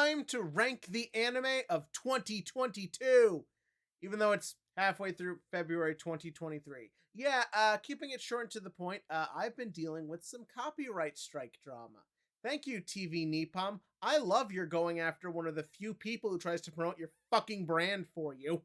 time to rank the anime of 2022, even though it's halfway through February 2023. Yeah, keeping it short and to the point, I've been dealing with some copyright strike drama. Thank you, TV Nippon. I love you're going after one of the few people who tries to promote your fucking brand for you.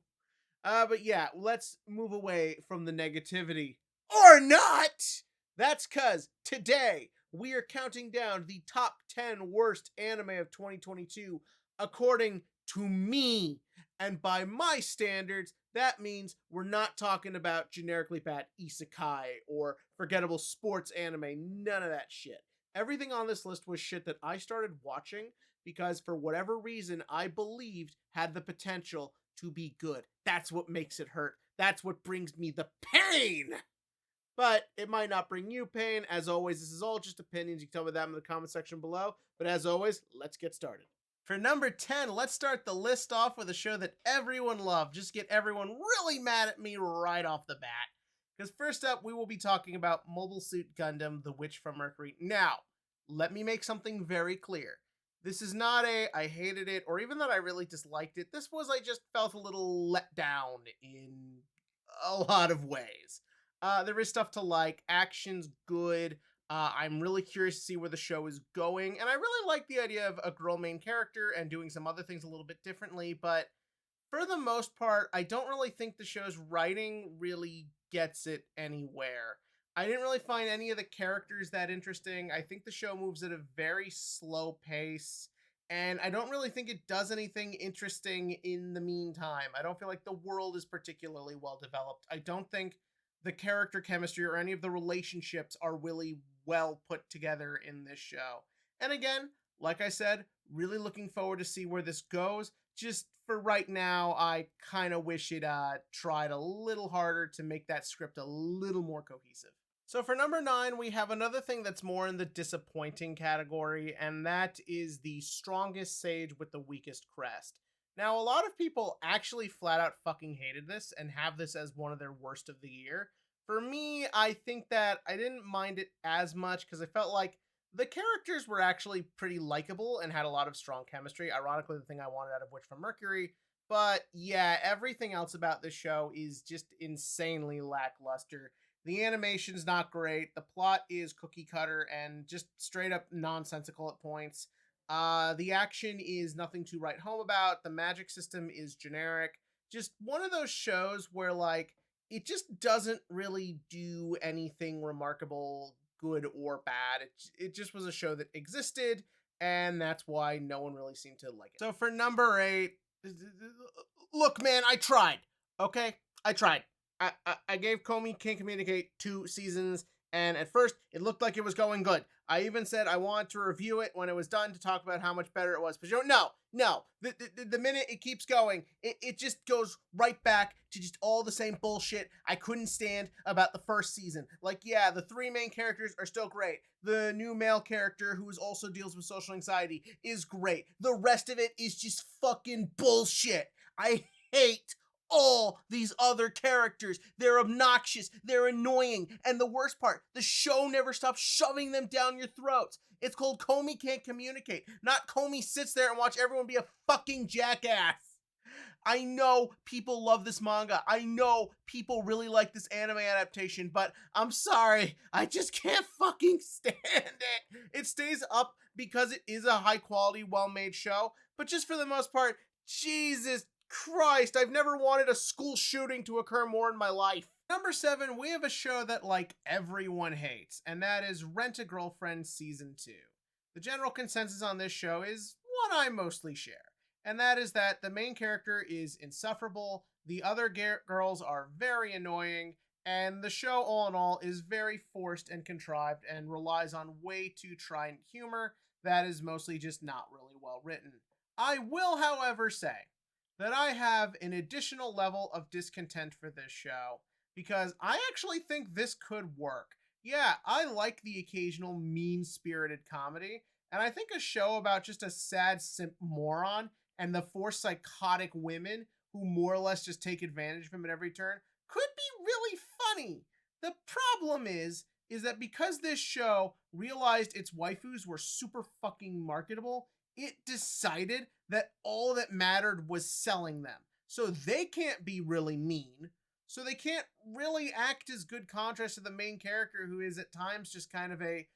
But yeah, let's move away from the negativity. Or not! That's cause today we are counting down the top 10 worst anime of 2022 according to me. And by my standards, that means we're not talking about generically bad isekai or forgettable sports anime. None of that shit. Everything on this list was shit that I started watching because for whatever reason I believed had the potential to be good. That's what makes it hurt. That's what brings me the pain. But it might not bring you pain. As always, this is all just opinions. You can tell me that in the comment section below. But as always, let's get started. For number 10, let's start the list off with a show that everyone loved. Just get everyone really mad at me right off the bat. Because first up, we will be talking about Mobile Suit Gundam, The Witch from Mercury. Now, let me make something very clear. This is not a I hated it or even that I really disliked it. This was I just felt a little let down in a lot of ways. There is stuff to like. Action's good. I'm really curious to see where the show is going. And I really like the idea of a girl main character and doing some other things a little bit differently. But for the most part, I don't really think the show's writing really gets it anywhere. I didn't really find any of the characters that interesting. I think the show moves at a very slow pace, and I don't really think it does anything interesting in the meantime. I don't feel like the world is particularly well developed. I don't think the character chemistry or any of the relationships are really well put together in this show. And again, like I said, really looking forward to see where this goes. Just for right now, I kind of wish it tried a little harder to make that script a little more cohesive. So for number 9, we have another thing that's more in the disappointing category, and that is the strongest sage with the weakest crest. Now, a lot of people actually flat out fucking hated this and have this as one of their worst of the year. For me, I think that I didn't mind it as much because I felt like the characters were actually pretty likable and had a lot of strong chemistry. Ironically, the thing I wanted out of Witch from Mercury. But yeah, everything else about this show is just insanely lackluster. The animation's not great. The plot is cookie cutter and just straight up nonsensical at points. The action is nothing to write home about. The magic system is generic. Just one of those shows where, like, it just doesn't really do anything remarkable, good or bad. It just was a show that existed, and that's why no one really seemed to like it. So for number 8, look, man, I tried. Okay? I tried. I gave Komi Can't Communicate 2 seasons, and at first, it looked like it was going good. I even said I wanted to review it when it was done to talk about how much better it was. But you know, no. The minute it keeps going, it just goes right back to just all the same bullshit I couldn't stand about the first season. Like, yeah, the 3 main characters are still great. The new male character, who also deals with social anxiety, is great. The rest of it is just fucking bullshit. I hate all these other characters. They're obnoxious, they're annoying, and the worst part, the show never stops shoving them down your throats. It's called Komi Can't Communicate, not Komi sits there and watch everyone be a fucking jackass. I know people love this manga. I know people really like this anime adaptation, but I'm sorry, I just can't fucking stand it. It stays up because it is a high quality, well-made show, but just for the most part, Jesus Christ, I've never wanted a school shooting to occur more in my life. Number 7, we have a show that, like, everyone hates, and that is Rent-a-Girlfriend Season 2. The general consensus on this show is one I mostly share, and that is that the main character is insufferable, the other girls are very annoying, and the show, all in all, is very forced and contrived and relies on way too trident humor that is mostly just not really well written. I will, however, say that I have an additional level of discontent for this show because I actually think this could work. Yeah, I like the occasional mean-spirited comedy, and I think a show about just a sad simp moron and the 4 psychotic women who more or less just take advantage of him at every turn could be really funny. The problem is that because this show realized its waifus were super fucking marketable, It decided that all that mattered was selling them. So they can't be really mean. So they can't really act as good contrast to the main character, who is at times just kind of a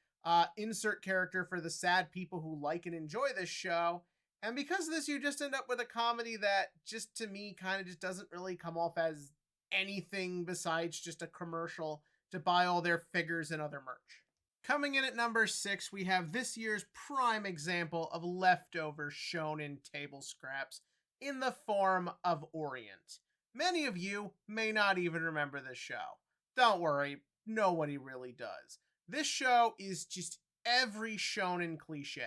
insert character for the sad people who like and enjoy this show. And because of this, you just end up with a comedy that just to me kind of just doesn't really come off as anything besides just a commercial to buy all their figures and other merch. Coming in at number 6, we have this year's prime example of leftover shonen table scraps in the form of Orient. Many of you may not even remember this show. Don't worry, nobody really does. This show is just every shonen cliche.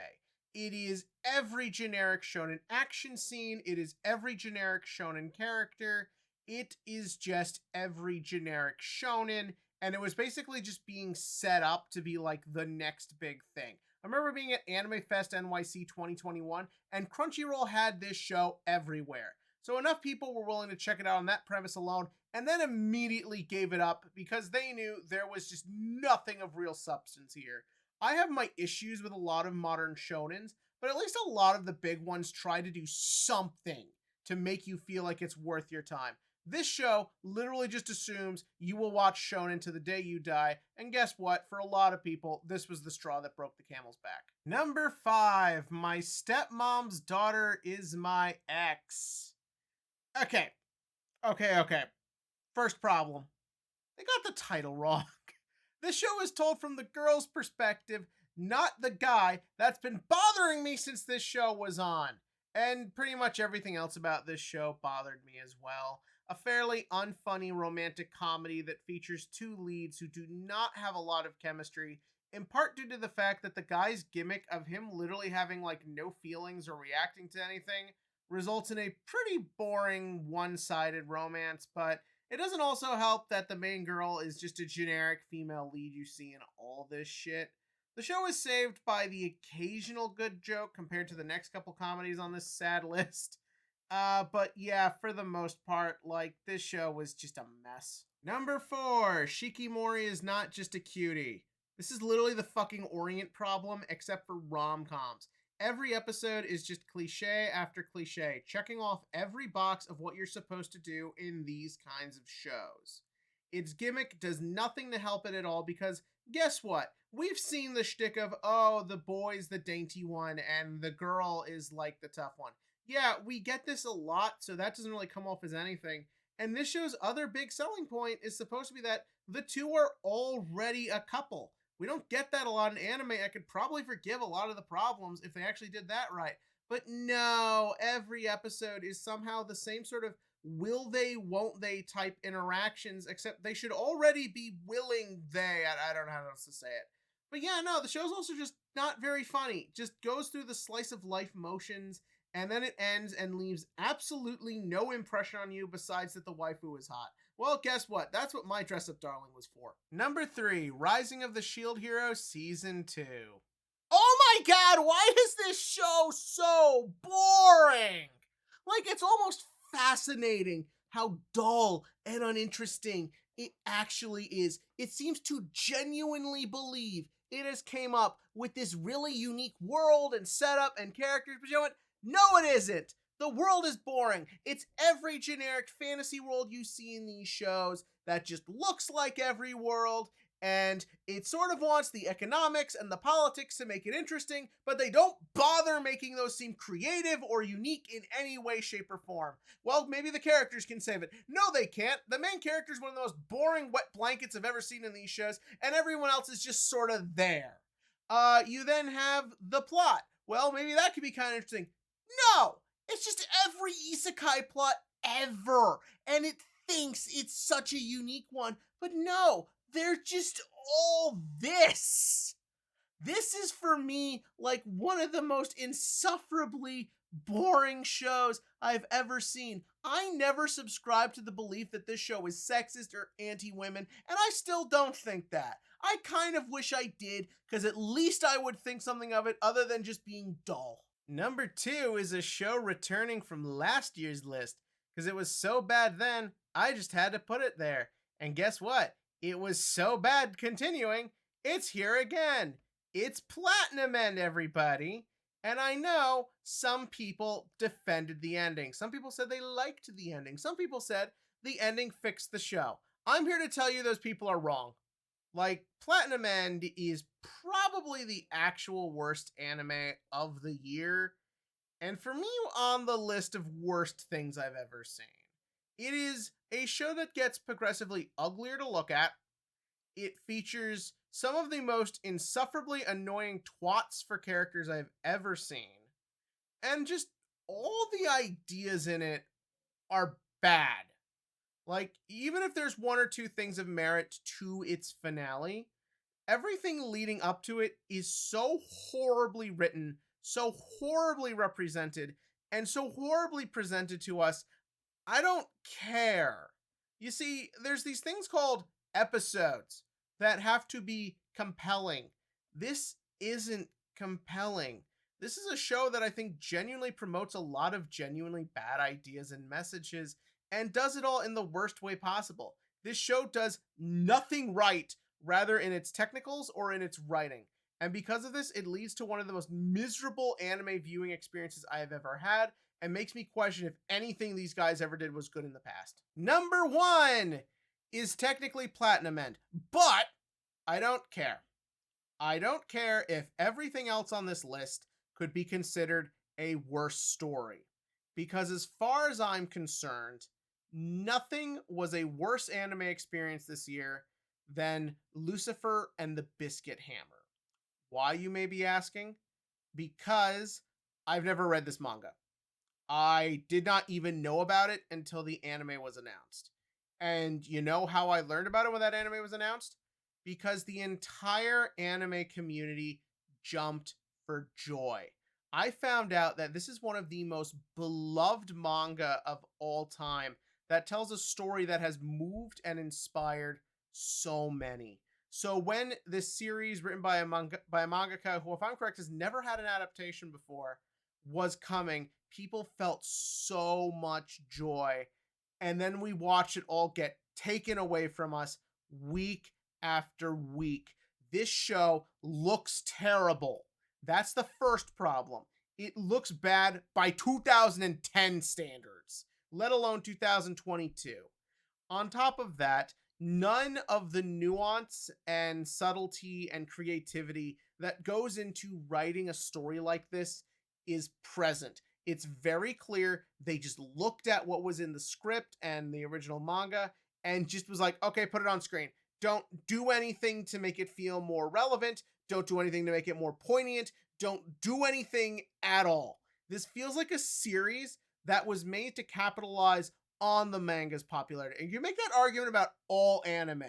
It is every generic shonen action scene. It is every generic shonen character. It is just every generic shonen, and it was basically just being set up to be like the next big thing. I remember being at Anime Fest NYC 2021, and Crunchyroll had this show everywhere. So enough people were willing to check it out on that premise alone, and then immediately gave it up because they knew there was just nothing of real substance here. I have my issues with a lot of modern shonens, but at least a lot of the big ones try to do something to make you feel like it's worth your time. This show literally just assumes you will watch shonen to the day you die, and guess what? For a lot of people, this was the straw that broke the camel's back. Number 5, My Stepmom's Daughter is My Ex. Okay. First problem. They got the title wrong. This show is told from the girl's perspective, not the guy. That's been bothering me since this show was on. And pretty much everything else about this show bothered me as well. A fairly unfunny romantic comedy that features two leads who do not have a lot of chemistry, in part due to the fact that the guy's gimmick of him literally having like no feelings or reacting to anything results in a pretty boring one-sided romance, but it doesn't also help that the main girl is just a generic female lead you see in all this shit. The show is saved by the occasional good joke compared to the next couple comedies on this sad list. But yeah, for the most part, like, this show was just a mess. Number 4, Shiki Mori is not just a cutie. This is literally the fucking Orient problem, except for rom-coms. Every episode is just cliche after cliche, checking off every box of what you're supposed to do in these kinds of shows. Its gimmick does nothing to help it at all because guess what? We've seen the shtick of, oh, the boy's the dainty one and the girl is like the tough one. Yeah, we get this a lot, so that doesn't really come off as anything. And this show's other big selling point is supposed to be that the two are already a couple. We don't get that a lot in anime. I could probably forgive a lot of the problems if they actually did that right. But no, every episode is somehow the same sort of will they, won't they type interactions, except they should already be willing they. I don't know how else to say it. But yeah, no, the show's also just not very funny. Just goes through the slice of life motions, and then it ends and leaves absolutely no impression on you besides that the waifu is hot. Well, guess what? That's what My Dress Up Darling was for. Number 3, Rising of the Shield Hero Season 2. Oh my god, why is this show so boring? Like, it's almost fascinating how dull and uninteresting it actually is. It seems to genuinely believe it has came up with this really unique world and setup and characters, but you know what? No, it isn't. The world is boring. It's every generic fantasy world you see in these shows that just looks like every world, and it sort of wants the economics and the politics to make it interesting, but they don't bother making those seem creative or unique in any way, shape, or form. Well, maybe the characters can save it. No, they can't. The main character is one of the most boring wet blankets I've ever seen in these shows, and everyone else is just sort of there. You then have the plot. Well, maybe that could be kind of interesting. No! It's just every isekai plot ever, and it thinks it's such a unique one, but no, they're just all this. This is for me like one of the most insufferably boring shows I've ever seen. I never subscribed to the belief that this show is sexist or anti-women, and I still don't think that. I kind of wish I did, because at least I would think something of it other than just being dull. Number 2 is a show returning from last year's list, because it was so bad then, I just had to put it there. And guess what? It was so bad continuing, it's here again. It's Platinum End, everybody. And I know some people defended the ending. Some people said they liked the ending. Some people said the ending fixed the show. I'm here to tell you those people are wrong. Like, Platinum End is probably the actual worst anime of the year, and for me, on the list of worst things I've ever seen. It is a show that gets progressively uglier to look at. It features some of the most insufferably annoying twats for characters I've ever seen. And just all the ideas in it are bad. Like, even if there's one or two things of merit to its finale, everything leading up to it is so horribly written, so horribly represented, and so horribly presented to us. I don't care. You see, there's these things called episodes that have to be compelling. This isn't compelling. This is a show that I think genuinely promotes a lot of genuinely bad ideas and messages and does it all in the worst way possible. This show does nothing right, rather in its technicals or in its writing. And because of this, it leads to one of the most miserable anime viewing experiences I have ever had and makes me question if anything these guys ever did was good in the past. Number one is technically Platinum End, but I don't care. I don't care if everything else on this list could be considered a worse story. Because as far as I'm concerned, nothing was a worse anime experience this year than Lucifer and the Biscuit Hammer. Why, you may be asking? Because I've never read this manga. I did not even know about it until the anime was announced. And you know how I learned about it when that anime was announced? Because the entire anime community jumped for joy. I found out that this is one of the most beloved manga of all time that tells a story that has moved and inspired so many. So when this series written by a mangaka who, if I'm correct, has never had an adaptation before, was coming, people felt so much joy. And then we watched it all get taken away from us week after week. This show looks terrible. That's the first problem. It looks bad by 2010 standards, let alone 2022. On top of that, none of the nuance and subtlety and creativity that goes into writing a story like this is present. It's very clear they just looked at what was in the script and the original manga and just was like, okay, put it on screen. Don't do anything to make it feel more relevant. Don't do anything to make it more poignant. Don't do anything at all. This feels like a series that was made to capitalize on the manga's popularity. And you make that argument about all anime.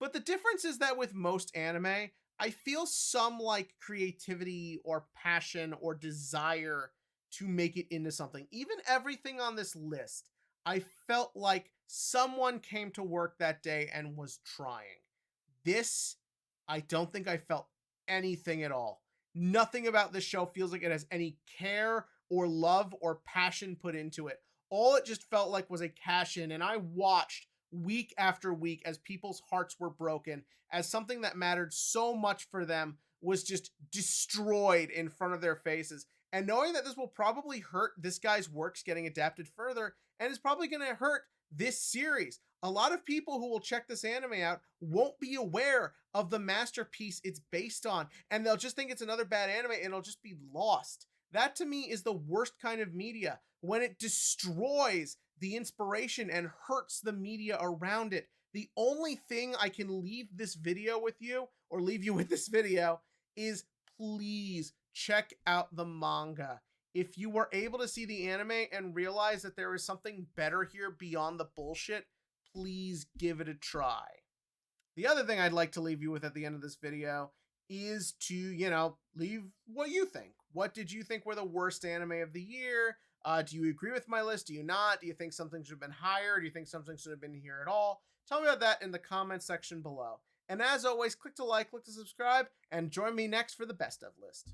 But the difference is that with most anime, I feel some like creativity or passion or desire to make it into something. Even everything on this list, I felt like someone came to work that day and was trying. This, I don't think I felt anything at all. Nothing about this show feels like it has any care or love or passion put into it. All it just felt like was a cash in, and I watched week after week as people's hearts were broken, as something that mattered so much for them was just destroyed in front of their faces. And knowing that this will probably hurt this guy's works getting adapted further, and is probably going to hurt this series. A lot of people who will check this anime out won't be aware of the masterpiece it's based on, and they'll just think it's another bad anime and it'll just be lost. That to me is the worst kind of media, when it destroys the inspiration and hurts the media around it. The only thing I can leave this video with you, or leave you with this video, is please check out the manga. If you were able to see the anime and realize that there is something better here beyond the bullshit, please give it a try. The other thing I'd like to leave you with at the end of this video is to, leave what you think. What did you think were the worst anime of the year? Do you agree with my list? Do you not? Do you think something should have been higher? Do you think something should have been here at all? Tell me about that in the comment section below. And as always, click to like, click to subscribe, and join me next for the best of list.